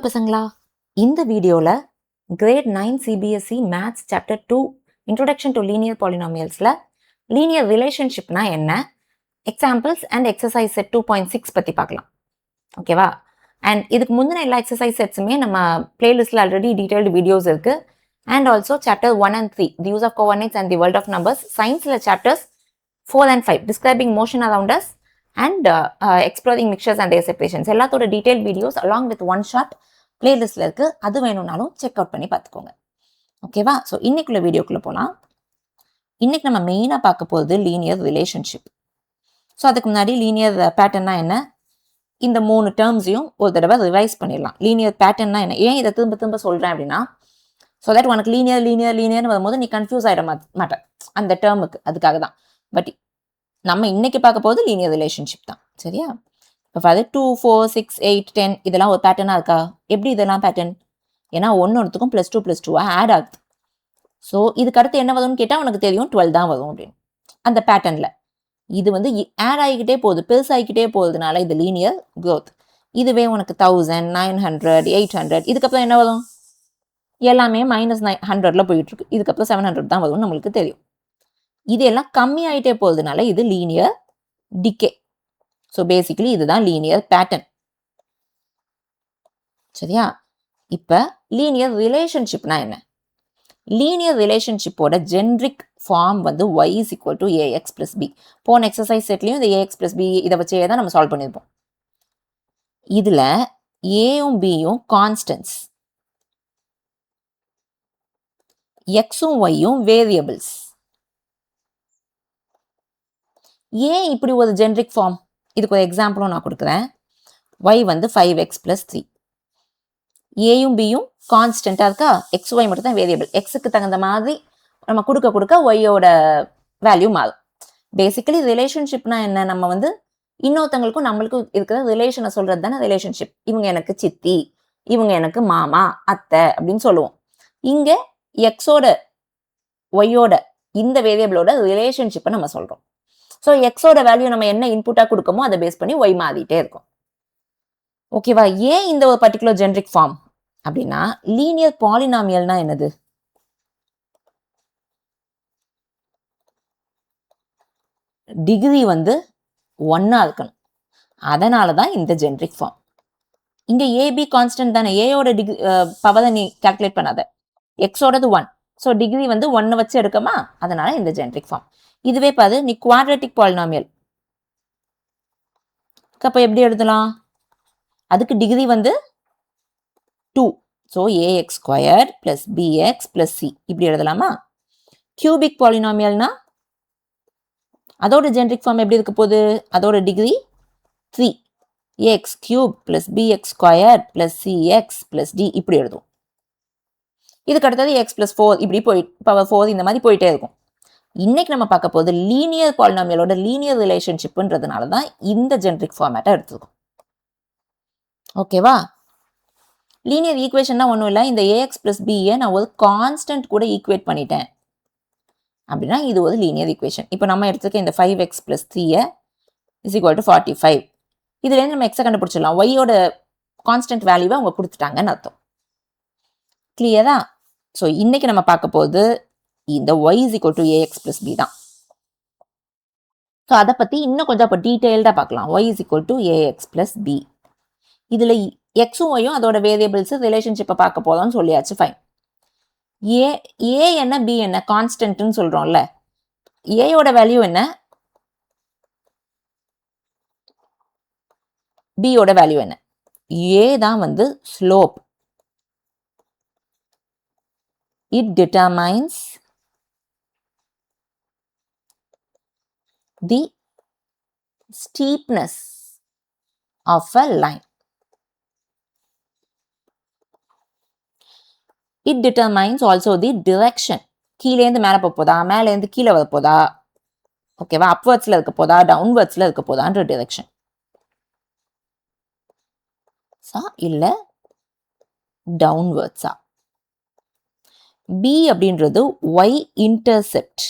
பசங்களா, இந்த வீடியோவில் grade 9 CBSE maths chapter 2 introduction to linear பாலினாமியல்ஸில் லீனியர் ரிலேஷன்ஷிப்னா என்ன, எக்ஸாம்பிள்ஸ் அண்ட் எக்ஸசைஸ் செட் 2.6 பற்றி பார்க்கலாம். ஓகேவா? அண்ட் இதுக்கு முந்தின எல்லா எக்ஸசைஸ் செட்ஸுமே நம்ம பிளேலிஸ்ட்டில் ஆல்ரெடி டீட்டெயில்டு வீடியோஸ் இருக்குது. And also chapter 1 and 3 the use of coordinates and the world of numbers, சயின்ஸில் chapters 4 and 5 describing motion around us and exploring mixtures and their separations எல்லாத்தோட detail videos along with one shot பிளேலிஸ்ட்ல இருக்கு. அது வேணும்னாலும் check out பண்ணி பார்த்துக்கோங்க. ஓகேவா? So இன்னைக்குள்ள வீடியோக்குள்ள போகலாம். இன்னைக்கு நம்ம மெயினாக பார்க்க போகிறது லீனியர் ரிலேஷன்ஷிப். ஸோ அதுக்கு முன்னாடி லீனியர் பேட்டர்னா என்ன, இந்த 3 டேர்ம்ஸையும் ஒரு தடவை ரிவைஸ் பண்ணிடலாம். லீனியர் பேட்டர்னா என்ன, ஏன் இதை திரும்ப திரும்ப சொல்கிறேன் அப்படின்னா, ஸோ தட் உனக்கு லீனியர்னு வரும்போது நீ கன்ஃபியூஸ் ஆகிட மாட்டேன் அந்த டேர்முக்கு. அதுக்காக தான். பட் நம்ம இன்னைக்கு பார்க்க போகிறது லீனியர் ரிலேஷன்ஷிப் தான். சரியா? இப்போ அது 2, 4, 6, 8, 10 இதெல்லாம் ஒரு பேட்டர்னாக இருக்கா? எப்படி இதெல்லாம் பேட்டர்ன்? ஏன்னா ஒன்றுத்துக்கும் +2 ஆட் ஆகுது. ஸோ இதுக்கு அடுத்து என்ன வரும்னு கேட்டால் உனக்கு தெரியும் 12 தான் வரும் அப்படின்னு. அந்த பேட்டர்னில் இது ஆட் ஆகிக்கிட்டே போகுது, பெருசாகிக்கிட்டே போகுதுனால இது லீனியர் க்ரோத். இதுவே உனக்கு 1000, 900, 800 இதுக்கப்புறம் என்ன வரும்? எல்லாமே -100ல் போயிட்டு இருக்கு. இதுக்கப்புறம் 700 தான் வரும்னு நம்மளுக்கு தெரியும். இது எல்லாம் கம்மி ஆகிட்டே போகுதுனால இது லீனியர் டிகே. ஸோ பேசிக்கலி இதுதான் லீனியர் பேட்டர்ன். சரியா? இப்போ லீனியர் ரிலேஷன்ஷிப்னா என்ன? லீனியர் ரிலேஷன்ஷிப்போட generic form y is equal to ax plus b. போன எக்ஸசைஸ் செட்லையும் இந்த ax plus b இதை வச்சே தான் நம்ம சால்வ் பண்ணியிருப்போம். இதில் ஏயும் பியும் கான்ஸ்டன்ட்ஸ், எக்ஸும் ஒய்யும் வேரியபிள்ஸ். ஏன் இப்படி ஒரு ஜென்ரிக் ஃபார்ம்? இதுக்கு ஒரு எக்ஸாம்பிளும் நான் கொடுக்குறேன். y 5x plus 3. ஏயும் பியும் கான்ஸ்டன்ட்டாக இருக்கா, எக்ஸ் ஒய் மட்டும் தான் வேரியபிள். எக்ஸுக்கு தகுந்த மாதிரி நம்ம கொடுக்க ஒய்யோட வேல்யூ மாறும். பேசிக்கலி ரிலேஷன்ஷிப்னா என்ன, நம்ம இன்னொருத்தங்களுக்கும் நம்மளுக்கும் இருக்கிற ரிலேஷனை சொல்கிறது தானே ரிலேஷன்ஷிப். இவங்க எனக்கு சித்தி, இவங்க எனக்கு மாமா, அத்தை அப்படின்னு சொல்லுவோம். இங்கே எக்ஸோட ஒய்யோட இந்த வேரியபிளோட ரிலேஷன்ஷிப்பை நம்ம சொல்கிறோம். ஸோ எக்ஸோட வேல்யூ நம்ம என்ன இன்புட்டாக கொடுக்கமோ அதை பேஸ் பண்ணி ஒய் மாறிட்டே இருக்கும். ஓகேவா? ஏன் இந்த ஒரு பர்டிகுலர் ஜென்ரிக் ஃபார்ம் அப்படின்னா, லீனியர் பாலினாமியல்னா என்னது? டிகிரி 1 இருக்கணும். அதனால தான் இந்த ஜென்ரிக் ஃபார்ம். இங்க ஏபி கான்ஸ்டன்ட் தானே, ஏயோட டிகிரி பவரை நீ கால்குலேட் பண்ணாத, எக்ஸோடது 1. ஸோ டிகிரி 1 வச்சு எடுக்கமா, அதனால இந்த ஜென்ரிக் ஃபார்ம். இதுவே பாரு, நீ குவாட்ரட்டிக் பாலினாமியல் அப்போ எப்படி எழுதலாம்? அதுக்கு degree 2. So ax square plus bx plus c இப்படி எழுதலாமா? கியூபிக் பாலினாமியல்னா அதோட ஜென்ரிக் ஃபார்ம் எப்படி இருக்க போகுது? அதோட degree 3. ax cube plus bx square plus cx plus d இப்படி எழுதும். இதுக்கு அடுத்தது x பிளஸ் 4 இப்படி பவர் 4 இந்த மாதிரி போயிட்டே இருக்கும். இன்னைக்கு நம்ம பார்க்க போகுது லீனியர் பாலினாமியலோட லீனியர் ரிலேஷன்ஷிப்ன்றதுனால தான் இந்த ஜென்ரிக் ஃபார்மேட்டை எடுத்துருக்கும். ஓகேவா? லீனியர் ஈக்குவேஷன்னா ஒன்றும் இல்லை, இந்த ax பிளஸ் பியை நான் ஒரு கான்ஸ்டன்ட் கூட ஈக்குவேட் பண்ணிட்டேன் அப்படின்னா இது ஒரு லீனியர் ஈக்குவேஷன். இப்போ நம்ம எடுத்துக்க இந்த 5x plus 3 is equal to 45. இதுலேருந்து நம்ம எக்ஸை கண்டுபிடிச்சிடலாம். ஒய்யோட கான்ஸ்டன்ட் வேல்யூவை அவங்க கொடுத்துட்டாங்கன்னு அர்த்தம். கிளியரா? ஸோ இன்னைக்கு நம்ம பார்க்க போகுது இந்த y is equal to ax plus b தான். ஸோ அதை பற்றி இன்னும் கொஞ்சம் இப்போ டீட்டெயில்டாக பார்க்கலாம். y is equal to ax plus b. இதில் எக்ஸும் ஒய்யும் அதோட வேரியபிள்ஸ் ரிலேஷன்ஷிப்பை பார்க்க போதோம்னு சொல்லியாச்சு. ஃபைன். ஏ என்ன பி என்ன கான்ஸ்டன்ட்னு சொல்கிறோம்ல, ஏயோட வேல்யூ என்ன, பியோட வேல்யூ என்ன? ஏ தான் slope. It determines the steepness of a line. It determines also the direction. கீழேந்து மேலே போதா, மேலேந்து கீழே வர போதா, ஓகேவா, அப்வர்ட்ஸில் இருக்க போதா, டவுன்வர்ட்ஸில் இருக்க போதான்ற டிரெக்ஷன். இல்லை டவுன்வர்ட்ஸா? பி அப்படின்றது y intercept.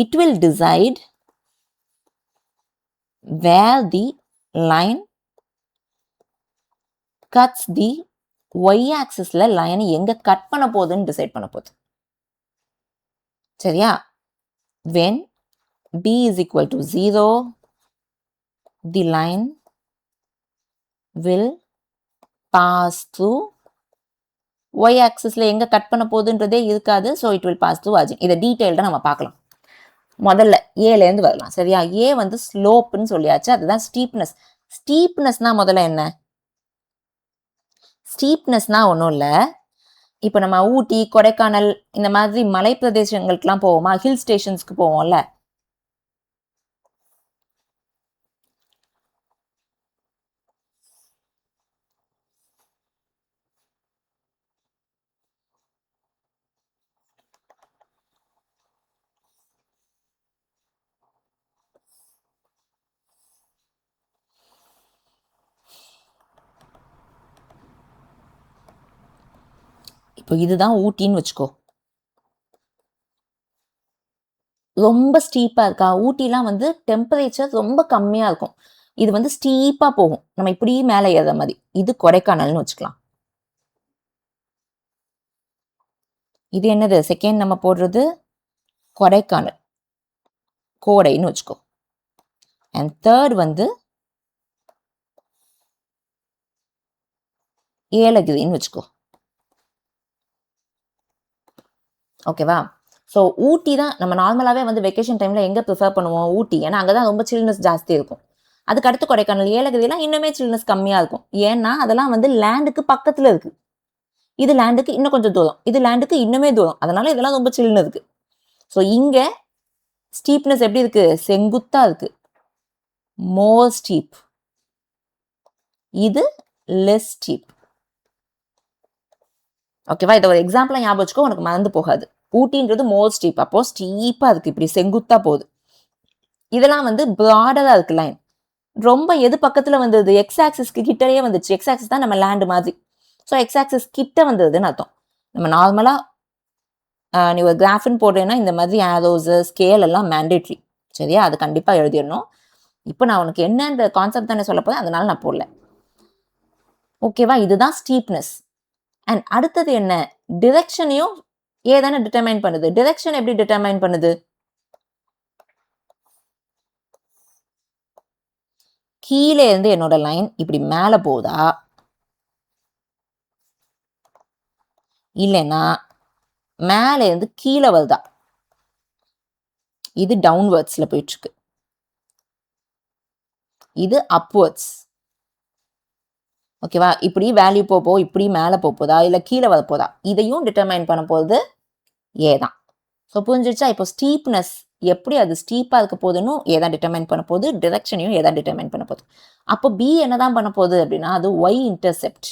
It will decide where the line cuts the y axisல லைன் எங்க கட் பண்ண போகுதுன்னு டிசைட் பண்ண போகுது. சரியா? when b is equal to 0, the line will pass through y axisல எங்க கட் பண்ண போகுதுன்றதே இருக்காது. so it will pass through origin. இதை டீடைல்டா நம்ம பார்க்கலாம். முதல்ல ஏல இருந்து வரலாம். சரியா? ஏ வந்து ஸ்லோப்னு சொல்லியாச்சு. அதுதான் ஸ்டீப்னஸ். ஸ்டீப்னஸ்னா முதல்ல என்ன? ஸ்டீப்னஸ்னா ஒன்றும் இல்லை. இப்போ நம்ம ஊட்டி, கொடைக்கானல் இந்த மாதிரி மலை பிரதேசங்களுக்குலாம் போவோமா, ஹில் ஸ்டேஷன்ஸ்க்கு போவோம்ல, இப்போ இதுதான் ஊட்டின்னு வச்சுக்கோ. ரொம்ப ஸ்டீப்பா இருக்கா? ஊட்டிலாம் வந்து டெம்பரேச்சர் ரொம்ப கம்மியா இருக்கும். இது வந்து ஸ்டீப்பா போகும். நம்ம இப்படி மேலே ஏற மாதிரி. இது கொடைக்கானல்னு வச்சுக்கலாம். இது என்னது? செகண்ட் நம்ம போடுறது கொடைக்கானல், கோடைன்னு வச்சுக்கோ. அண்ட் தேர்ட் வந்து ஏலகிரின்னு வச்சுக்கோ. ஓகேவா? ஸோ ஊட்டி தான் நம்ம நார்மலாகவே வந்து வெக்கேஷன் டைமில் எங்கே ப்ரிஃபர் பண்ணுவோம்? ஊட்டி. ஏன்னா அங்கே தான் ரொம்ப சில்னஸ் ஜாஸ்தி இருக்கும். அதுக்கு அடுத்து கொடைக்கானல், ஏலகிரிலாம் இன்னுமே சில்னஸ் கம்மியாக இருக்கும். ஏன்னா அதெல்லாம் வந்து லேண்டுக்கு பக்கத்தில் இருக்குது. இது லேண்டுக்கு இன்னும் கொஞ்சம் தூரம், இது லேண்டுக்கு இன்னுமே தூரம். அதனால இதெல்லாம் ரொம்ப சில்னு இருக்கு. ஸோ இங்கே ஸ்டீப்னஸ் எப்படி இருக்கு? செங்குத்தா இருக்கு, மோர் ஸ்டீப். இது லெஸ் ஸ்டீப். ஓகேவா? இதை ஒரு எக்ஸாம்பிளா ஞாபகம் வச்சுக்கோ, உனக்கு மறந்து போகாது. ஊட்டின்றது மோர் ஸ்டீப். அப்போ ஸ்டீப்பா இருக்கு, இப்படி செங்குத்தா போகுது. இதெல்லாம் வந்து ப்ராடரா இருக்கு லைன். ரொம்ப எது பக்கத்துல வந்தது? எக்ஸ் ஆக்சிஸ்க்கு கிட்டயே வந்துச்சு. எக்ஸ் ஆக்சிஸ் தான் நம்ம லேண்ட் மாதிரி. ஸோ எக்ஸ் ஆக்சிஸ் கிட்ட வந்ததுன்னு அர்த்தம். நம்ம நார்மலா நீ ஒரு கிராஃப்னு போடுறேன்னா இந்த மாதிரி ஆரோஸ், ஸ்கேல் எல்லாம் மேண்டேட்ரி. சரியா? அது கண்டிப்பா எழுதிடணும். இப்போ நான் உனக்கு என்னன்ற கான்செப்ட் தானே சொல்ல போறேன், அதனால நான் போடல. ஓகேவா? இதுதான் ஸ்டீப்னஸ். அண்ட் அடுத்தது என்ன? டிரெக்ஷனையும் ஏதானே டிட்டர்மைன் பண்ணுது. டிரெக்ஷன் எப்படி டிட்டர்மைன் பண்ணுது? கீழே இருந்து என்னோட லைன் இப்படி மேலே போகுதா, இல்லைன்னா மேலே இருந்து கீழே வருதா? இது டவுன்வர்ட்ஸ்ல போயிட்டு இருக்கு, இது அப்வர்ட்ஸ். ஓகேவா? இப்படி வேல்யூ போப்போ, இப்படி மேலே போதா, இல்லை கீழே வரப்போதா, இதையும் டிட்டர்மைன் பண்ண போகுது ஏதான். ஸோ புரிஞ்சிருச்சா? இப்போ ஸ்டீப்னஸ் எப்படி அது ஸ்டீப்பா இருக்க போகுதுன்னு ஏதான் டிட்டர்மைன் பண்ண போகுது, டிரெக்ஷனையும் ஏதான் டிட்டர்மைன் பண்ண போகுது. அப்போ பி என்னதான் பண்ண போகுது அப்படின்னா, அது ஒய் இன்டர்செப்ட்.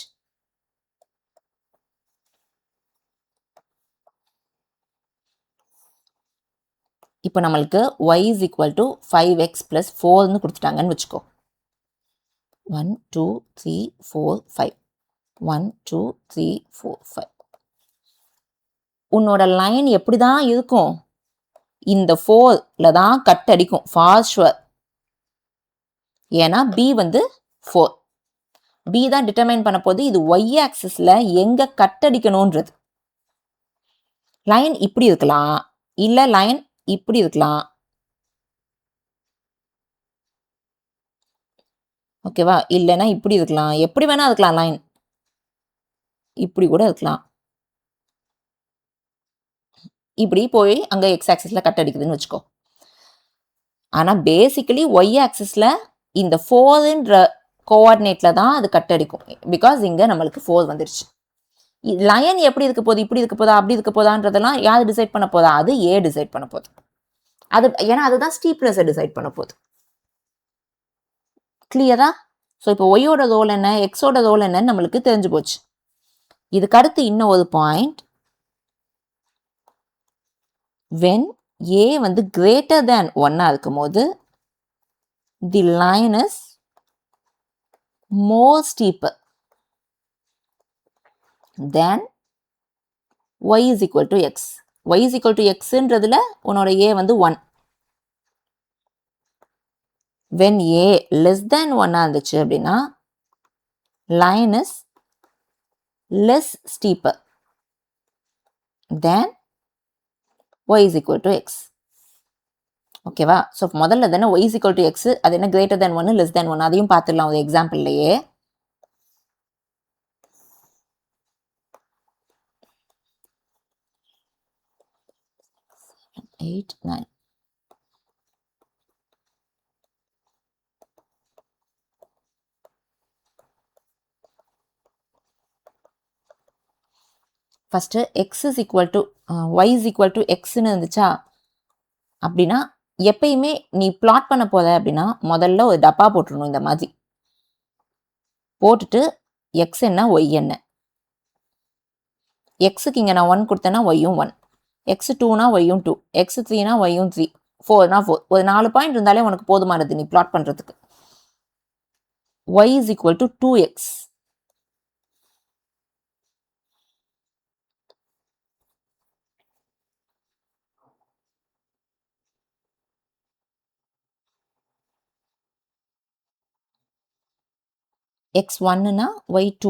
இப்போ நம்மளுக்கு y is equal to 5x plus 4ன்னு கொடுத்துட்டாங்கன்னு வச்சுக்கோ. 1 2 3 4 5 1 2 3 4 5. உன்னோட லைன் எப்படி தான் இருக்கும்? இந்த 4ல தான் கட் அடிக்கும் ஃபார் ஷுவர். ஏன்னா b வந்து 4. b தான் டிட்டர்மைன் பண்ண போது இது y ஆக்சிஸ்ல எங்க கட் அடிக்கணும்ன்றது. லைன் இப்படி இருக்கலாம், இல்ல லைன் இப்படி இருக்கலாம். ஓகேவா? இல்லைன்னா இப்படி இருக்கலாம், எப்படி வேணா இருக்கலாம். லைன் இப்படி கூட இருக்கலாம். இப்படி போய் அங்க எக்ஸ் ஆக்சிஸ்ல கட் அடிக்குதுன்னு வச்சுக்கோ. ஆனா பேசிக்கலி ஒய் ஆக்சிஸ்ல இந்த 4ன்ற கோஆர்டினேட்ல தான் அது கட் அடிக்கும். பிகாஸ் இங்க நம்மளுக்கு 4 வந்துருச்சு. லைன் எப்படி இருக்க போகுது, இப்படி இருக்க போதா, அப்படி இருக்க போதான்றதெல்லாம் யாரு டிசைட் பண்ண போதா? அது ஏ டிசைட் பண்ண போகுது. அது ஏன்னா அதுதான் ஸ்டீப்னஸை டிசைட் பண்ண போகுது. கிளியரா? ஸோ இப்போ ஒய்யோட ரோல் என்ன, எக்ஸோட ரோல் என்னன்னு நம்மளுக்கு தெரிஞ்சு போச்சு. இதுக்கு அடுத்து இன்னும் ஒரு பாயிண்ட். when a வந்து greater than 1 இருக்கும் போது the line is more steeper than y is equal to x. y is equal to xன்றதுல உன்னோட a வந்து 1. when a less than 1 இருந்துச்சு அப்படின்னா line is less steeper than y is equal to x. ஓகேவா? So முதல்ல தானே y is equal to x, அது என்ன greater than 1 less than 1 அதையும் பார்த்துடலாம் ஒரு எக்ஸாம்பிள்லையே. First x is equal to y is equal to xன்னு இருந்துச்சா? அப்படின்னா எப்பயுமே நீ பிளாட் பண்ண போத அப்படின்னா முதல்ல ஒரு டப்பா போட்டுடணும் இந்த மாதிரி. போட்டுட்டு x என்ன y என்ன. எக்ஸுக்கு இங்கே நான் 1 கொடுத்தேன்னா ஒய்யும் 1, எக்ஸ் 2னா ஒய்யும் 2, எக்ஸ் 3னா ஒய்யும் 3, 4னா 4. ஒரு 4 பாயிண்ட் இருந்தாலே உனக்கு போதுமானது நீ பிளாட் பண்ணுறதுக்கு. y is equal to 2x. x1னா y2,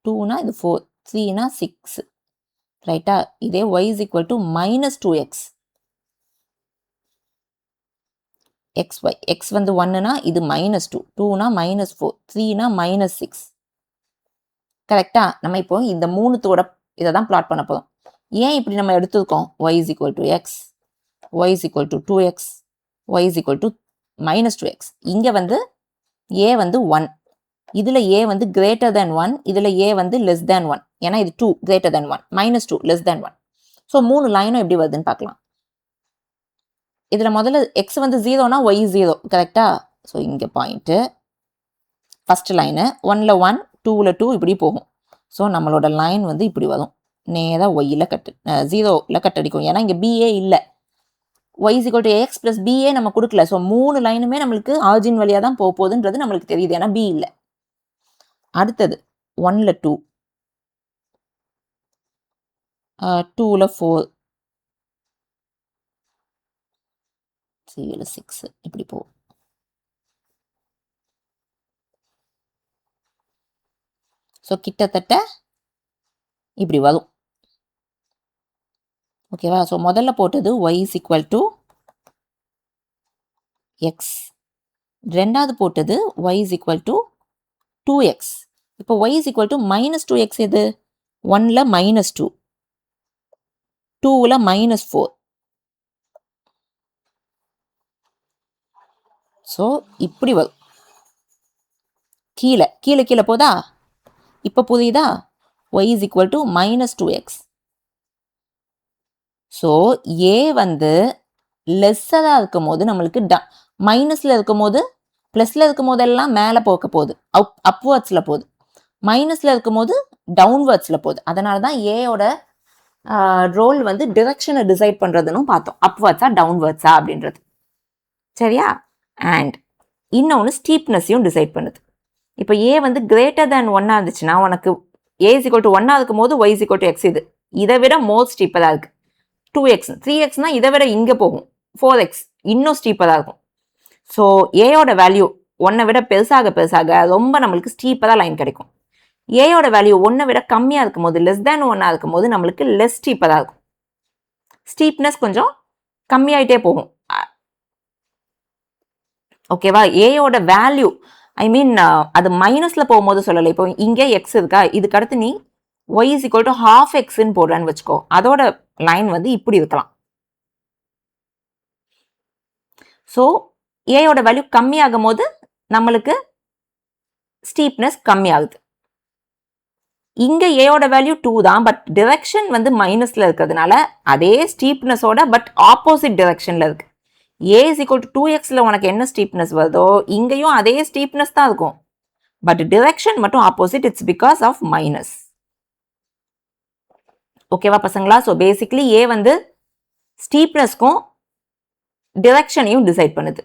2னா இது 4, 3னா 6, ரைட்டா? இதே y is equal to minus 2x. xy, x வந்து 1னா இது minus 2, 2னா minus 4, 3னா minus 6. கரெக்டா? நம்ம இப்போ இந்த மூணுத்தோட இதை தான் பிளாட் பண்ண போதும். ஏன் இப்படி நம்ம எடுத்துருக்கோம்? y is equal to x, y is equal to 2x, y is equal to minus 2x. இங்கே வந்து a வந்து 1, இதில் a வந்து greater than 1, இதில் a வந்து less than 1. ஏன்னா இது 2 greater than 1, minus 2 less than 1. So 3 லைனும் எப்படி வருதுன்னு பார்க்கலாம். இதில் முதல்ல x வந்து 0னா y 0, கரெக்டா? ஸோ இங்கே பாயிண்ட்டு ஃபஸ்ட் லைனு 1ல் 1, 2ல் 2 இப்படி போகும். ஸோ நம்மளோட லைன் வந்து இப்படி வரும், நேராக ஒய்யில் கட்டு 0ல் கட்டடிக்கும். ஏன்னா இங்கே BA இல்லை, y is equal to x plus BA நம்ம கொடுக்கல. ஸோ 3 லைனுமே நம்மளுக்கு ஆர்ஜின் வழியாக தான் போக போகுதுன்றது நம்மளுக்கு தெரியுது, ஏன்னா B இல்லை. அடுத்தது 1ல் 2, 2ல் 4, 3ல் 6 இப்படி போகும். ஸோ கிட்டத்தட்ட இப்படி வரும். ஓகேவா? ஸோ முதல்ல போட்டது y is equal to x, ரெண்டாவது போட்டது y is equal to 2x. இப்போ y is equal to minus 2x எது? 1ல் minus 2, 2ல் minus 4. ஸோ இப்படி வரும். கீழே கீழே கீழே போதா? இப்போ புரியுதா? y is equal to minus 2x. So a வந்து லெஸ்ஸாக இருக்கும் போது நம்மளுக்கு மைனஸில் இருக்கும் போது, ப்ளஸில் இருக்கும் போதெல்லாம் மேலே போக போகுது, அப்வர்ட்ஸில் போகுது. மைனஸில் இருக்கும் போது டவுன்வர்ட்ஸில் போகுது. அதனால தான் ஏயோட ரோல் வந்து டிரெக்ஷனை டிசைட் பண்ணுறதுன்னு பார்த்தோம், அப்வர்ட்ஸா டவுன்வர்ட்ஸா அப்படின்றது. சரியா? அண்ட் இன்னொன்று ஸ்டீப்னஸையும் டிசைட் பண்ணுது. இப்போ ஏ வந்து கிரேட்டர் தேன் 1 இருந்துச்சுன்னா உனக்கு a is equal to 1 இருக்கும் போது y is equal to x. இதை விட மோர் ஸ்டீப்பராக இருக்குது 2x, 3xனா இதை விட இங்கே போகும் 4x, இன்னும் ஸ்டீப்பராக இருக்கும். ஸோ ஏயோட வேல்யூ 1 விட பெருசாக பெருசாக ரொம்ப நம்மளுக்கு ஸ்டீப்பராக லைன் கிடைக்கும். ஏயோட வேல்யூ 1 விட கம்மியாக இருக்கும் போது, லெஸ் தேன் 1 இருக்கும் போது நம்மளுக்கு லெஸ் ஸ்டீப்பராக இருக்கும். ஸ்டீப்னஸ் கொஞ்சம் கம்மியாயிட்டே போகும். ஓகேவா? ஏயோட வேல்யூ ஐ மீன் அது மைனஸில் போகும்போது சொல்லலை. இப்போ இங்கே எக்ஸ் இருக்கா, இதுக்கு அடுத்து நீ y is equal to half xன்னு போடுறேன்னு வச்சுக்கோ, அதோட லைன் வந்து இப்படி இருக்கலாம். ஸோ ஏயோட வேல்யூ கம்மியாகும் போது நம்மளுக்கு ஸ்டீப்னஸ் கம்மியாகுது. இங்கே ஏயோட வேல்யூ 2 தான், பட் டிரெக்ஷன் வந்து மைனஸில் இருக்கிறதுனால அதே ஸ்டீப்னஸோட பட் ஆப்போசிட் டிரெக்ஷனில் இருக்கு. a is equal to 2xல உனக்கு என்ன ஸ்டீப்னஸ் வருதோ இங்கேயும் அதே ஸ்டீப்னஸ் தான் இருக்கும், பட் டிரெக்ஷன் மட்டும் opposite. It's because of minus. ஓகேவா பசங்களா? ஸோ பேசிக்லி ஏ வந்து ஸ்டீப்னஸ்க்கும் டிரெக்ஷனையும் டிசைட் பண்ணுது,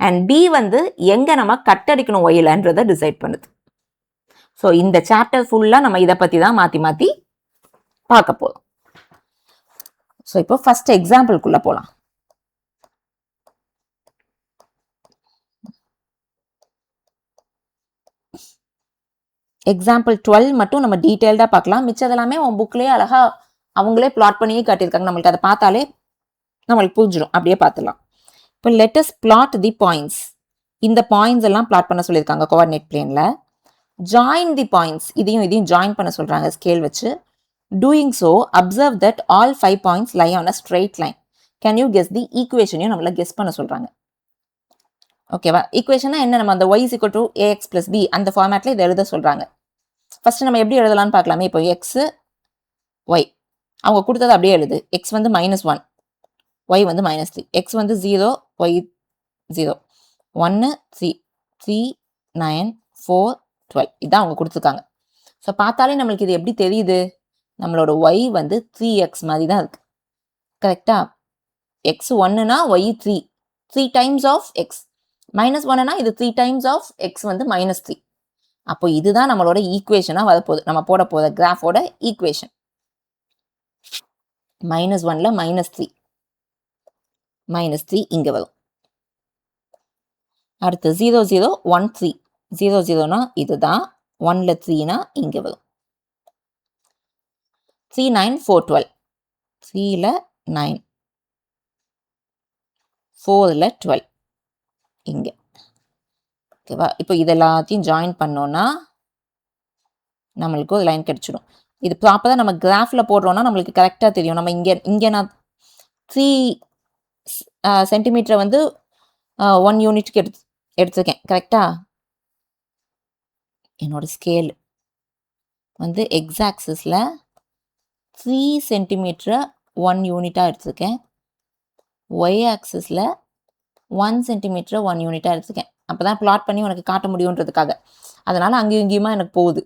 அண்ட் பி வந்து எங்கே நம்ம கட்டடிக்கணும் ஒயிலன்றதை டிசைட் பண்ணுது. ஸோ இந்த சாப்டர் ஃபுல்லாக நம்ம இதை பற்றி தான் மாற்றி மாற்றி பார்க்க போகிறோம். ஸோ இப்போ ஃபர்ஸ்ட் எக்ஸாம்பிள்குள்ளே போகலாம். எக்ஸாம்பிள் 12 மட்டும் நம்ம டீட்டெயில்டாக பார்க்கலாம். மிச்சதெல்லாமே உன் புக்லேயே அழகாக அவங்களே பிளாட் பண்ணியே காட்டியிருக்காங்க. நம்மளுக்கு அதை பார்த்தாலே நம்மளுக்கு புரிஞ்சிடும். அப்படியே பார்த்துலாம். இப்போ லெட்டஸ் பிளாட் தி பாயிண்ட்ஸ். இந்த பாயிண்ட்ஸ் எல்லாம் பிளாட் பண்ண சொல்லியிருக்காங்க கோஆர்டினேட் பிளேனில். ஜாயின் தி பாயிண்ட்ஸ், இதையும் ஜாயின் பண்ண சொல்கிறாங்க ஸ்கேல் வச்சு. Doing so observe that all 5 points lie on a straight line. Can you guess the ஈக்குவேஷனையும் நம்மள கெஸ் பண்ண சொல்கிறாங்க. ஓகேவா? ஈக்குவேஷனா என்ன? நம்ம அந்த y is equal to ax plus b அந்த ஃபார்மேட்டில் இதை எழுத சொல்கிறாங்க. ஃபர்ஸ்ட் நம்ம எப்படி எழுதலாம்னு பார்க்கலாமே. இப்போ எக்ஸ் ஒய் அவங்க கொடுத்தது அப்படியே எழுது. எக்ஸ் வந்து -1, ஒய் வந்து -3. எக்ஸ் வந்து 0, ஒய் 0. 1 3 3 9 4 12 இதான் அவங்க கொடுத்துருக்காங்க. ஸோ பார்த்தாலே நம்மளுக்கு இது எப்படி தெரியுது? நம்மளோட ஒய் வந்து 3x மாதிரி தான் இருக்கு. கரெக்டா? எக்ஸ் 1னா ஒய் 3 3 டைம்ஸ் ஆஃப் எக்ஸ். -1னா இது 3 டைம்ஸ் ஆஃப் எக்ஸ் வந்து -3. அப்போ இதுதான் நம்மளோட ஈக்குவேஷனாக வரப்போகுது. நம்ம போட போகிற கிராஃபோட ஈக்குவேஷன். -1ல -3 இங்கே வரும். அடுத்து 0 0 1 3 0 0னா இதுதான். 1ல 3னா இங்கே வரும். 3 9 4 12 3ல 9 4ல 12 இங்கே. ஓகேவா? இப்போ இது எல்லாத்தையும் ஜாயின் பண்ணோன்னா நம்மளுக்கு ஒரு லைன் கிடைச்சிடும். இது ப்ராப்பராக நம்ம கிராஃபில் போடுறோன்னா நம்மளுக்கு கரெக்டாக தெரியும். நம்ம இங்கே நான் 3 சென்டிமீட்டரை வந்து 1 யூனிட்டுக்கு எடுத்துருக்கேன். கரெக்டா? என்னோட ஸ்கேல் வந்து எக்ஸ் ஆக்சிஸில் 3 சென்டிமீட்டரை 1 யூனிட்டாக எடுத்துருக்கேன். ஒய் ஆக்சிஸில் 1 சென்டிமீட்டரை 1 யூனிட்டாக எடுத்துருக்கேன். அப்போ தான் பிளாட் பண்ணி உனக்கு காட்ட முடியுன்றதுக்காக. அதனால் அங்கேயும் இங்கேயுமா எனக்கு போகுது.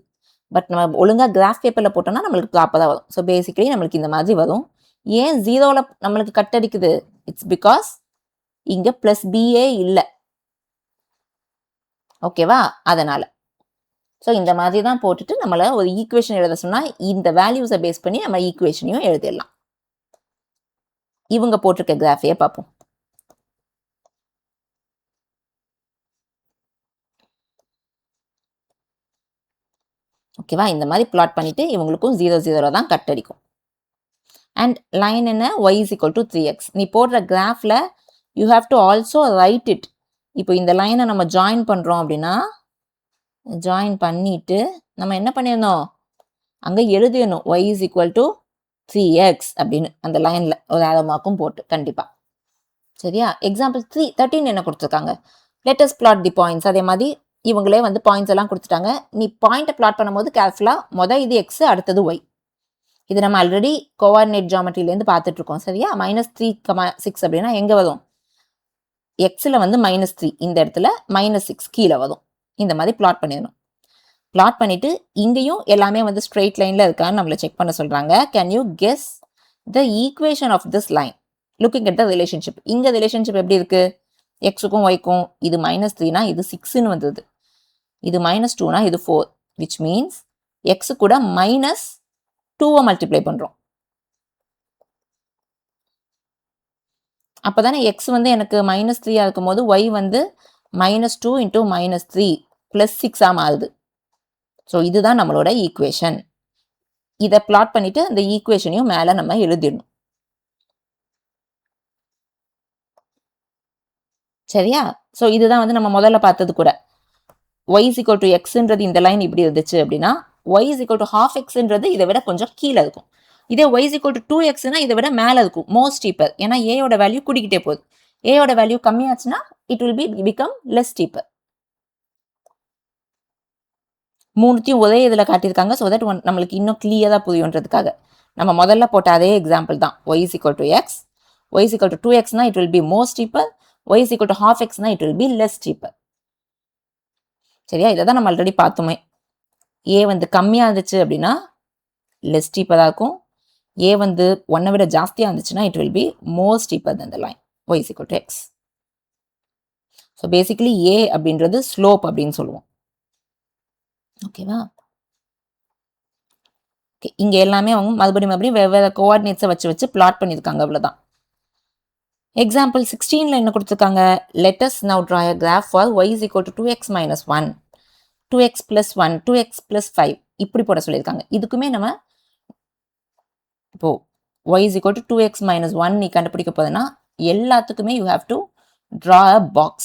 பட் நம்ம ஒழுங்காக கிராஃப் பேப்பரில் போட்டோம்னா நம்மளுக்கு ப்ராப்பராக வரும். ஸோ பேசிக்கலி நம்மளுக்கு இந்த மாதிரி வரும். ஏன் 0ல் நம்மளுக்கு கட் அடிக்குது? இட்ஸ் பிகாஸ் இங்கே ப்ளஸ் பிஏ இல்லை. ஓகேவா? அதனால் ஸோ இந்த மாதிரி தான் போட்டுட்டு நம்மளை ஒரு ஈக்குவேஷன் எழுத சொன்னால் இந்த வேல்யூஸை பேஸ் பண்ணி நம்ம ஈக்குவேஷனையும் எழுதிடலாம். இவங்க போட்டிருக்க கிராஃபையே பார்ப்போம். ஓகேவா? இந்த மாதிரி பிளாட் பண்ணிவிட்டு இவங்களுக்கும் 0 0 தான் கட் அடிக்கும். அண்ட் லைன் என்ன? y is equal to 3x. நீ போடுற கிராஃபில் you have to also write it. இப்போ இந்த லைனை நம்ம ஜாயின் பண்ணுறோம் அப்படின்னா ஜாயின் பண்ணிட்டு நம்ம என்ன பண்ணிடணும்? அங்கே எழுதிடணும் y is equal to 3x அப்படின்னு அந்த லைனில் ஒரு ஆரோ மார்க்கும் போட்டு கண்டிப்பாக. சரியா? எக்ஸாம்பிள் 13 என்ன கொடுத்துருக்காங்க? Let's plot the points. அதே மாதிரி இவங்களே வந்து பாயிண்ட்ஸ் எல்லாம் கொடுத்துட்டாங்க. நீ பாயிண்ட்டை பிளாட் பண்ணும்போது கேர்ஃபுல்லாக இது எக்ஸ், அடுத்தது ஒய். இது நம்ம ஆல்ரெடி கோஆர்டினேட் ஜாமெட்ரிலேருந்து பார்த்துட்டு இருக்கோம். சரியா? -3, 6 அப்படின்னா எங்கே வரும்? எக்ஸில் வந்து -3, இந்த இடத்துல -6 கீழே வரும். இந்த மாதிரி பிளாட் பண்ணிடணும். பிளாட் பண்ணிவிட்டு இங்கேயும் எல்லாமே வந்து ஸ்ட்ரெயிட் லைனில் இருக்கான்னு நம்மளை செக் பண்ண சொல்கிறாங்க. Can you guess the equation of this line looking at the relationship? இங்கே ரிலேஷன்ஷிப் எப்படி இருக்குது? எக்ஸுக்கும் ஒய்க்கும் இது -3னா இது 6ன்னு வந்தது. இது -2னா இது 4, விச் மீன்ஸ் எக்ஸு கூட -2 மல்டிப்ளை பண்ணுறோம். அப்போ தானே எக்ஸ் வந்து எனக்கு -3 இருக்கும் போது ஒய் வந்து -2 × -3 + 6 மாறுது. ஸோ இதுதான் நம்மளோட ஈக்குவேஷன். இதை பிளாட் பண்ணிட்டு அந்த ஈக்குவேஷனையும் மேலே நம்ம எழுதிடணும். சரியா? ஸோ இதுதான் வந்து நம்ம முதல்ல பார்த்தது கூட. y is equal to xன்றது இந்த லைன் இப்படி இருந்துச்சு அப்படின்னா y is equal to ½ xன்றது இதை விட கொஞ்சம் கீழே இருக்கும். இதே y is equal to 2xனா இதை விட மேலே இருக்கும், மோர் ஸ்டீப்பர். ஏன்னா ஏயோட வேல்யூ கூடிக்கிட்டே போகுது. ஏயோட வேல்யூ கம்மியாச்சுன்னா it will become less steeper. மூணுத்தையும் ஒரே இதில் காட்டியிருக்காங்க. ஸோ தட் நம்மளுக்கு இன்னும் கிளியராக புரியுன்றதுக்காக நம்ம முதல்ல போட்ட அதே எக்ஸாம்பிள் தான். y is equal to x, y is equal to 2xனா it will be more steeper, y is equal to ½ xனா it will be less steeper. சரியா? இதை தான் நம்ம ஆல்ரெடி பார்த்தோமே. ஏ வந்து கம்மியாக இருந்துச்சு அப்படின்னா லெஸ் ஸ்டீப்பராக இருக்கும். ஏ வந்து 1 விட ஜாஸ்தியாக இருந்துச்சுன்னா it will be more steeper than the line y is equal to x. So basically a அப்படின்றது ஸ்லோப் அப்படின்னு சொல்லுவோம். ஓகேவா? ஓகே, இங்கே எல்லாமே அவங்க மறுபடியும் வெவ்வேறு கோஆர்டினேட்ஸை வச்சு பிளாட் பண்ணியிருக்காங்க. அவ்வளோதான். எக்ஸாம்பிள் 16ல் என்ன கொடுத்துருக்காங்க? Let us now draw a graph for y is equal to 2x - 1. 2x plus 1, 2x plus 5 இப்படி போட சொல்லியிருக்காங்க. இதுக்குமே நம்ம இப்போ y is equal to 2x minus 1 நீ கண்டுபிடிக்க போதுன்னா எல்லாத்துக்குமே you have to draw a box.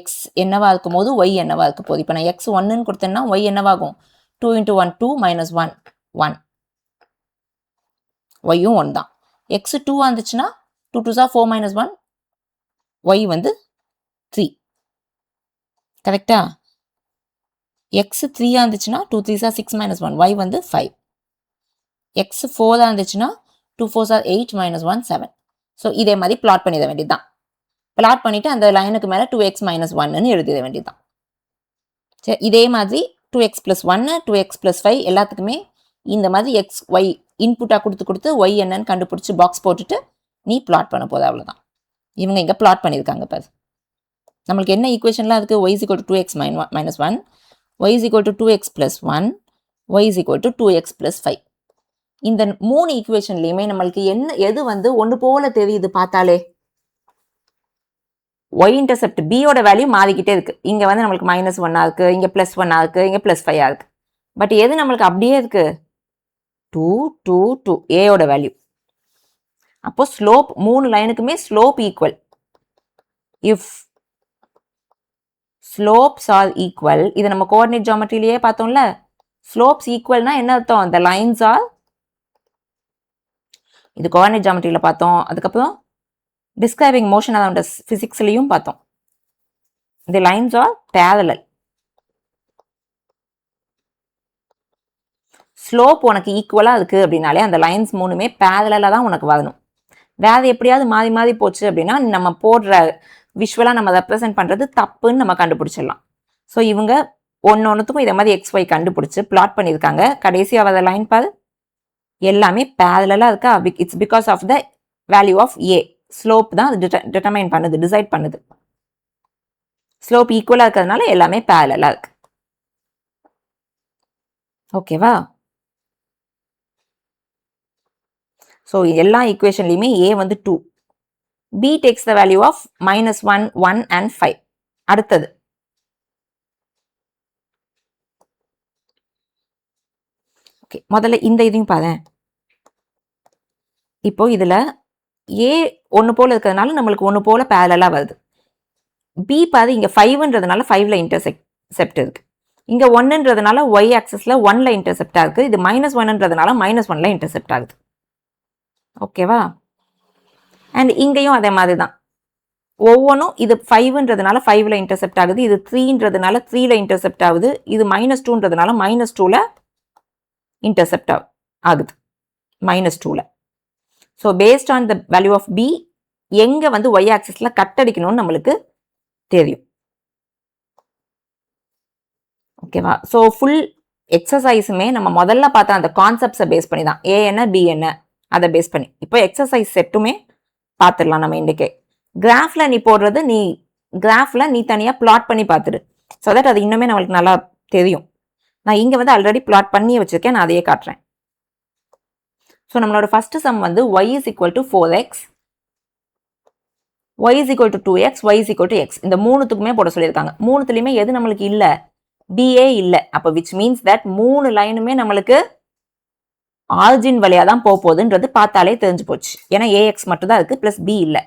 x என்னவா இருக்கும் போது y என்னவா இருக்க போகுது. இப்போ நான் x 1ன்னு கொடுத்தேன்னா y என்னவாகும் 2 into 1 2 minus 1 1 yயும் 1 தான். x 2 வந்துச்சுன்னா 2 2s are 4 minus 1 y வந்து 3 கரெக்டா. x 3 இருந்துச்சுன்னா 2 3s are 6 minus 1 y வந்து 5. x 4 இருந்துச்சுன்னா 2 4s are 8 minus 1 7. ஸோ இதே மாதிரி பிளாட் பண்ணிட வேண்டியதுதான். பிளாட் பண்ணிட்டு அந்த லைனுக்கு மேலே 2x minus 1ன்னு எழுதிட வேண்டியதுதான். சரி, இதே மாதிரி 2x plus 1 2x plus 5 எல்லாத்துக்குமே இந்த மாதிரி x y இன்புட்டாக கொடுத்து y என்னன்னு கண்டுபிடிச்சி பாக்ஸ் போட்டுட்டு நீ பிளாட் பண்ண போது அவ்வளோதான். இவங்க இங்கே பிளாட் பண்ணியிருக்காங்க பாரு. நம்மளுக்கு என்ன ஈக்குவேஷன்லாம் இருக்குது y is equal to 2x minus 1 y is equal to 2x plus 1 y is equal to 2x plus 5. இந்த 3 ஈக்குவேஷன்லையுமே நம்மளுக்கு எது வந்து ஒன்று போல தெரியுது பார்த்தாலே. y இன்டர்செப்ட் b யோட வேல்யூ மாறிக்கிட்டே இருக்கு. இங்கே வந்து நம்மளுக்கு -1 இருக்கு, இங்கே +1 இருக்கு, இங்கே +5 இருக்கு. பட் எது நம்மளுக்கு அப்படியே இருக்கு 2 2 2 a யோட வேல்யூ. அப்போ ஸ்லோப் 3 லைனுக்குமே slope equal. If slopes are equal, இது நம்ம கோஆர்டினேட் ஜியோமெட்ரியிலேயே பார்த்தோம்ல. ஸ்லோப்ஸ் ஈக்குவல்னா என்ன அர்த்தம், இந்த லைன்ஸ் ஆர், இது கோஆர்டினேட் ஜியோமெட்ரியில் பார்த்தோம். அதுக்கப்புறம் டிஸ்கிரைபிங் மோஷன் அரவுண்ட் அஸ் ஃபிசிக்ஸ்லையும் பார்த்தோம். தி லைன்ஸ் ஆர் பேரலல். ஸ்லோப் உனக்கு ஈக்குவலாக இருக்குது அப்படின்னாலே அந்த லைன்ஸ் 3மே பேரலாக தான் உனக்கு வரணும். வேறு எப்படியாவது மாறி மாறி போச்சு அப்படின்னா நம்ம போடுற விஷுவலாக நம்ம ரெப்ரசென்ட் பண்ணுறது தப்புன்னு நம்ம கண்டுபிடிச்சிடலாம். ஸோ இவங்க ஒன்றுத்துக்கும் இதை மாதிரி XY கண்டுபிடிச்சி பிளாட் பண்ணியிருக்காங்க. கடைசியாக வர லைன் பாரு எல்லாமே பேரலாக இருக்கா. It's because of the value of A. Slope தான் அது டிட்டர்மைன் பண்ணுது, டிசைட் பண்ணுது. ஸ்லோப் ஈக்குவலாக இருக்கிறதுனால எல்லாமே பேரலாக இருக்கு. ஓகேவா. ஸோ எல்லா ஈக்குவேஷன்லையுமே A வந்து 2, B takes the value of -1 1 and 5. அடுத்தது ஓகே, முதல்ல இந்த இதையும் பாரு. இப்போ இதில் A ஒன்று போல் இருக்கிறதுனால நம்மளுக்கு ஒன்று போல் பேரலாக வருது. B பாரு, இங்கே 5ன்றதுனால 5ல் இன்டர்செப்ட் இருக்கு. இங்கே 1ன்றதுனால y ஆக்சஸில் 1ல் இன்டர்செப்டாக இருக்குது. இது -1ன்றதுனால -1ல் இன்டர்செப்ட் ஆகுது. ஓகேவா. அண்ட் இங்கேயும் அதே மாதிரி தான். ஒவ்வொன்றும் இது 5ன்றதுனால 5ல் இன்டர்செப்ட் ஆகுது, இது 3ன்றதுனால 3ல் இன்டர்செப்ட் ஆகுது, இது -2ன்றதுனால -2ல் இன்டர்செப்ட் ஆகுது, -2ல். So based on the value of B எங்கே வந்து y ஆக்சிஸில் கட் அடிக்கணும்னு நம்மளுக்கு தெரியும். ஓகேவா. ஸோ ஃபுல் எக்ஸசைஸுமே நம்ம முதல்ல பார்த்தா அந்த கான்செப்ட்ஸை பேஸ் பண்ணி தான், A என்ன B என்ன அதை பேஸ் பண்ணி. இப்போ எக்ஸசைஸ் செட்டுமே பார்த்துடலாம் நம்ம இன்றைக்கே. கிராஃபில் நீ போடுறது, நீ கிராஃபில் நீ தனியாக பிளாட் பண்ணி பார்த்துடு. ஸோ தட் அது இன்னுமே நம்மளுக்கு நல்லா தெரியும். நான் இங்கே வந்து ஆல்ரெடி பிளாட் பண்ணி வச்சுருக்கேன், நான் அதையே காட்டுறேன். ஸோ நம்மளோட ஃபர்ஸ்ட் சம் வந்து y is equal to 4x, y is equal to 2x, y is equal to x. இந்த மூணுத்துக்குமே போட சொல்லியிருக்காங்க. மூணுத்துலையுமே எது நம்மளுக்கு இல்லை, BA இல்லை. அப்போ விச் மீன்ஸ் தட் 3 லைனுமே நம்மளுக்கு ஆரிஜின் வழியாக தான் போகுதுன்றது பார்த்தாலே தெரிஞ்சு போச்சு. ஏன்னா AX மட்டும் தான் இருக்குது, ப்ளஸ் B இல்லை.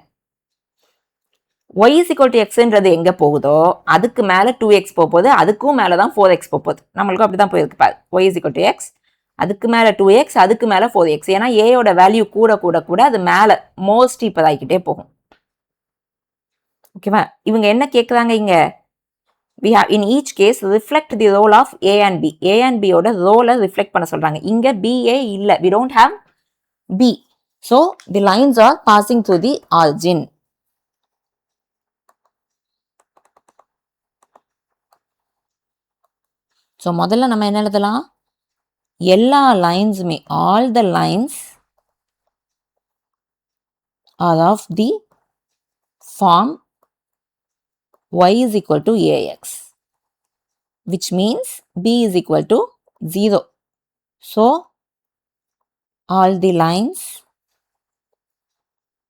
y is equal to xன்றது எங்கே போகுதோ அதுக்கு மேலே 2x போகுது, அதுக்கும் மேலே தான் 4x போகுது. நம்மளுக்கும் அப்படி தான் போயிருக்கு பாரு. y is equal to x, அதுக்கு மேலே 2x, அதுக்கு மேலே 4x. ஏன்னா ஏயோட வேல்யூ கூட கூட கூட அது மேலே மோஸ்ட் இப்போ ஆகிக்கிட்டே போகும். ஓகேவா. இவங்க என்ன கேட்குறாங்க இங்கே, we have in each case reflect the role of A and B. A and B ஓட ரோலை ரிஃப்ளெக்ட் பண்ண சொல்கிறாங்க. இங்கே BA இல்லை, we don't have B. So the lines are passing through the origin. So முதல்ல நம்ம என்ன எழுதலாம், எல்லா லைன்ஸுமே all the lines are of the form y is equal to AX, which means B is equal to 0. So all the lines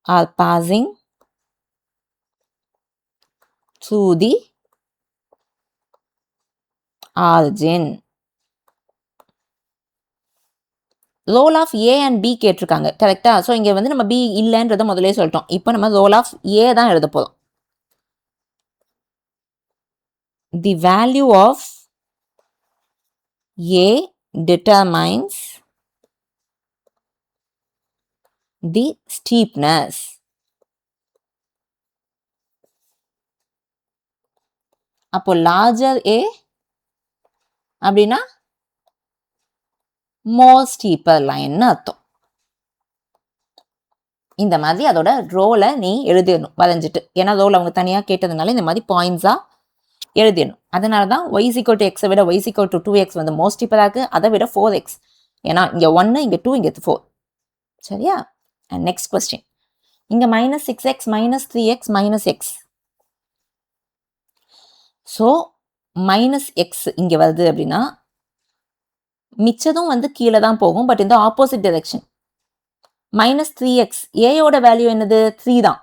are passing through the origin. Role of A and B கேட்டிருக்காங்க கரெக்டா? So இங்கே வந்து நம்ம B இல்லைன்றதை முதலே சொல்லிட்டோம். இப்போ நம்ம role of ஏ தான் எழுத போதும். The value of A determines the steepness. அப்போ larger A அப்படின்னா more steeper line அர்த்தம். இந்த மாதிரி அதோட ரோலை நீ எழுதிடணும் வரைஞ்சிட்டு. ஏன்னா ரோல் அவங்க தனியாக கேட்டதுனால இந்த மாதிரி பாயிண்ட்ஸாக எழுதிடணும். அதனால தான் y is equal to x விட y is equal to 2x வந்து மோஸ்ட் ஸ்டீப்பராக இருக்குது, அதை விட 4x. ஏன்னா இங்கே 1 இங்கே 2 இங்கே 4. சரியா? And next question. இங்கே -6x -3x -x. So -x இங்கே வருது அப்படின்னா மிச்சதும் வந்து கீழே தான் போகும், பட் இந்த ஆப்போசிட் டிரெக்ஷன். -3x ஏயோட வேல்யூ என்னது 3 தான்,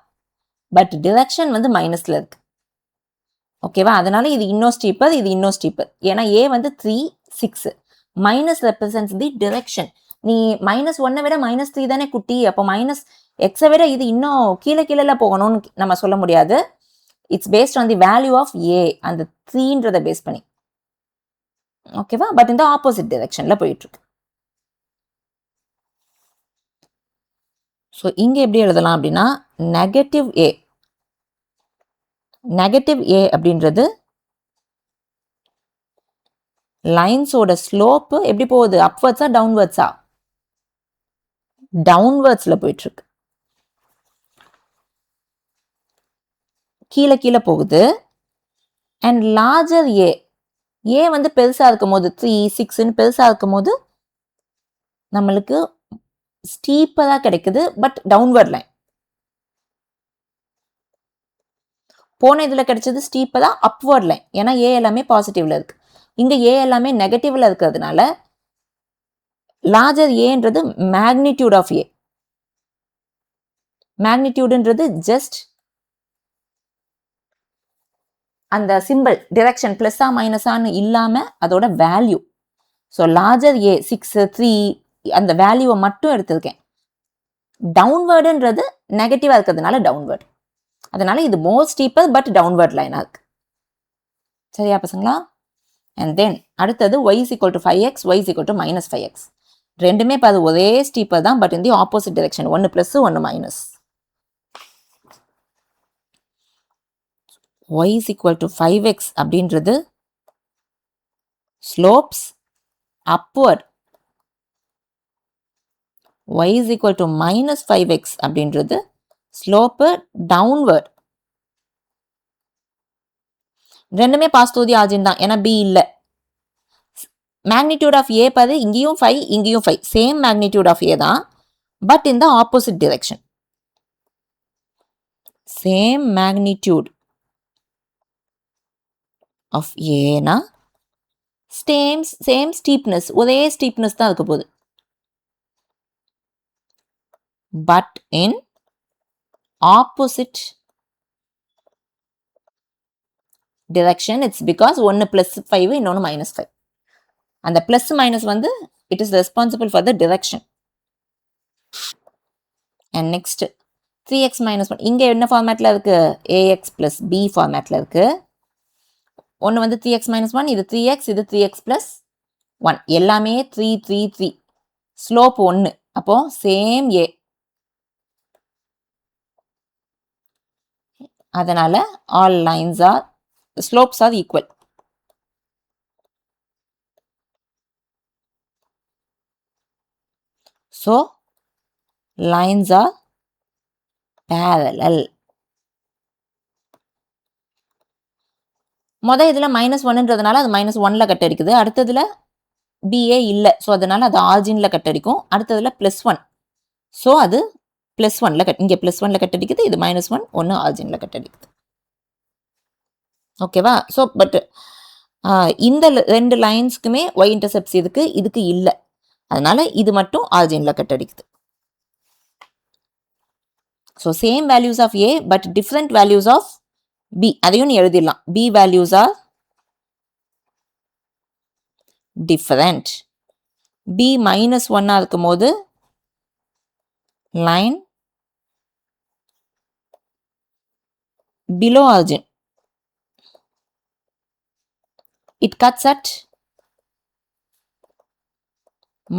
பட் டிரெக்ஷன் வந்து மைனஸில் இருக்கு. ஓகேவா? அதனால இது இன்னும் ஸ்டீப்பர், இது இன்னும் ஸ்டீப்பர். ஏன்னா ஏ வந்து 3 6 மைனஸ் ரெப்ரசன்ஸ் தி டிரெக்ஷன். நீ -1 விட -3 தானே குட்டி, அப்போ -x விட இது இன்னும் கீழே கீழே போகணும்னு நம்ம சொல்ல முடியாது. It's based on the value of a, அந்த 3ன்றதை பேஸ் பண்ணி. ஓகேவா? பட் இந்த ஆப்போசிட் டிரெக்ஷன்ல போயிட்டு இருக்கு. ஸோ இங்க எப்படி எழுதலாம் அப்படின்னா -a. -a அப்படின்றது லைன்ஸோட ஸ்லோப் எப்படி போகுது, அப்வர்ட்ஸா டவுன்வர்ட்ஸா? டவுன்வர்ட்ஸ்ல போயிட்டு இருக்கு, கீழே கீழே போகுது. அண்ட் லார்ஜர் ஏ வந்து பெருசா இருக்கும் போது 3 6ன்னு பெருசா இருக்கும் போது நம்மளுக்கு ஸ்டீப்பரா கிடைக்குது, பட் டவுன்வர்ட் லைன். போன இதுல கிடைச்சது ஸ்டீப்பரா அப்வர்ட் லைன், ஏன்னா ஏ எல்லாமே பாசிட்டிவ்ல இருக்கு. இங்க ஏ எல்லாமே நெகட்டிவ்ல இருக்கிறதுனால லார்ஜர் ஏன்றது மேக்னிடியூட் ஆஃப் ஏ. மேக்னிடியூடுன்றது ஜஸ்ட் அந்த சிம்பிள் டிரெக்ஷன் பிளஸ்ஸா மைனஸான்னு இல்லாம அதோட வேல்யூ. ஸோ லார்ஜர் ஏ 6 3 அந்த வேல்யூவை மட்டும் எடுத்திருக்கேன். டவுன்வர்டுன்றது நெகட்டிவா இருக்கிறதுனால டவுன்வர்ட். அதனால இது மோர் ஸ்டீப்பர் பட் டவுன்வர்ட் லைனா இருக்கு. சரியா பசங்களா? அண்ட் தென் அடுத்தது y is equal to 5x, y is equal to -5x. ரெண்டுமே பாது ஒரே ஸ்டீப்பர் தான், பட் இந்த ஆப்போசிட் டிரெக்ஷன், ஒன்று பிளஸ் ஒன்று minus. y is equal to 5x அப்படின்றது slopes upward, y is equal to -5x அப்படின்றது ஸ்லோப்பு டவுன்வர்ட். ரெண்டுமே பாஸ்தோதி ஆர்ஜின் தான், ஏன்னா பி இல்லை. மேக்னிடியூட் ஆஃப் ஏ பாது இங்கேயும் 5 இங்கேயும் 5 சேம் மேக்னிடியூட் ஆஃப் ஏ தான், பட் இந்த opposite direction. Same magnitude of ஏனா சேம் ஸ்டீப்னஸ், ஒரே ஸ்டீப்னஸ் தான் இருக்க போகுது. But in opposite direction. It's because ஒன்று +5 இன்னொன்று -5. அந்த பிளஸ் மைனஸ் வந்து it is responsible for the direction. And next 3x -1 இங்கே என்ன ஃபார்மேட்டில் இருக்கு, ax + b ஃபார்மேட்டில் இருக்கு. ஒன்று வந்து 3x -1, இது 3x, இது 3x + 1, எல்லாமே 3 3 3. ஸ்லோப் 1, அப்போ சேம் a. அதனால all lines R slopes are equal. So lines are parallel. இதுல -1ன்றதுனால அது -1ல கட் அடிக்குது. அடுத்ததுல BA இல்லை, ஸோ அதனால அது ஆர்ஜின்ல கட் அடிக்கும். அடுத்ததுல +1, ஸோ அது +1ல இங்கே +1ல கட் அடிக்குது, இது -1 ஒன்று ஆர்ஜின்ல கட் அடிக்குது. ஓகேவா? ஸோ பட் இந்த ரெண்டு லைன்ஸ்க்குமே y இன்டர்செப்ட்ஸ் இதுக்கு இல்லை, அதனால இது மட்டும் ஆர்ஜின்ல கட் அடிக்குது. So same values of A but different values of B, அதையும் நீ எழுதிடலாம். B values are different. B minus 1 இருக்கும் போது line below origin. It cuts at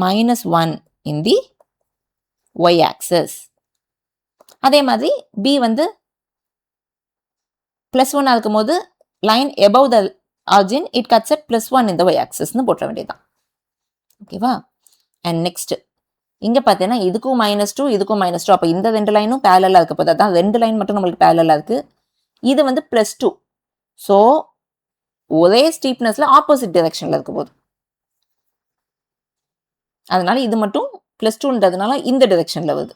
minus 1 in the y axis. அதே மாதிரி B வந்து plus 1 இருக்கும் போது line above the origin, it cuts at plus 1 in the y axis னு போட்ட வேண்டியதுதான். ஓகேவா? அண்ட் நெக்ஸ்ட் இங்க பார்த்தீங்கன்னா இதுக்கும் -2 இதுக்கும் -2, அப்போ இந்த ரெண்டு லைனும் பேரலா இருக்க போது, அதான் ரெண்டு லைன் மட்டும் நம்மளுக்கு பேரலா இருக்கு. இது வந்து +2, ஸோ ஒரே ஸ்டீப்னஸ்ல ஆப்போசிட் டைரக்ஷன்ல இருக்க போது, அதனால இது மட்டும் +2ன்றதுனால இந்த டைரக்ஷன்ல வருது,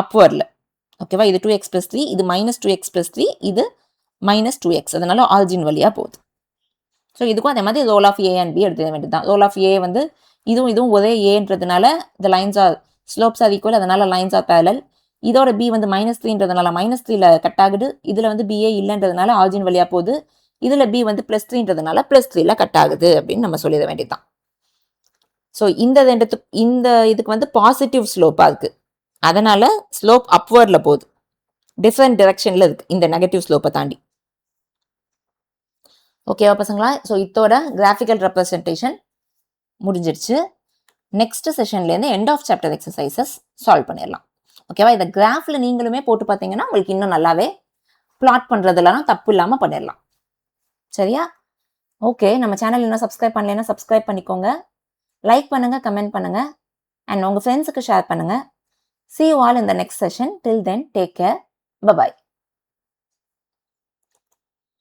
அப்வர்ட்ல. ஓகேவா? இது 2x + 3, இது -2x + 3, இது -2x, அதனால ஆரிஜின் வழியா போகுது. ஸோ இதுக்கும் அதே மாதிரி role of A and B எடுத்துக்க வேண்டியது தான். ரோல் ஆஃப் ஏ வந்து இதுவும் ஒரே ஏன்றதுனால the lines are slopes are equal, அதனால lines are parallel. இதோட b வந்து -3ன்றதுனால -3ல கட் ஆகுது, இதுல வந்து ba இல்லைன்றதுனால ஆரிஜின் வழியா போகுது, இதுல b வந்து +3ன்றதுனால +3ல கட் ஆகுது அப்படின்னு நம்ம சொல்லிட வேண்டியதுதான். ஸோ இந்த இதுக்கு வந்து பாசிட்டிவ் ஸ்லோப்பா இருக்கு, அதனால ஸ்லோப் அப்வர்ட்ல போகுது, டிஃப்ரெண்ட் டைரக்ஷன்ல இருக்கு இந்த நெகட்டிவ் ஸ்லோப்பை தாண்டி. ஓகேவா பசங்களா? ஸோ இதோட கிராஃபிக்கல் ரெப்ரசன்டேஷன் முடிஞ்சிருச்சு. நெக்ஸ்ட் செஷன்லேருந்து end of chapter exercises solve பண்ணிடலாம். ஓகேவா? இதை கிராஃபில் நீங்களுமே போட்டு பார்த்தீங்கன்னா உங்களுக்கு இன்னும் நல்லாவே பிளாட் பண்ணுறதுலாம் தப்பு இல்லாமல் பண்ணிடலாம். சரியா? ஓகே, நம்ம சேனல் இன்னும் சப்ஸ்கிரைப் பண்ணலைன்னா சப்ஸ்கிரைப் பண்ணிக்கோங்க, லைக் பண்ணுங்கள், கமெண்ட் பண்ணுங்கள், அண்ட் உங்கள் ஃப்ரெண்ட்ஸுக்கு ஷேர் பண்ணுங்கள். See you all in the next session. Till then, take care. Bye-bye.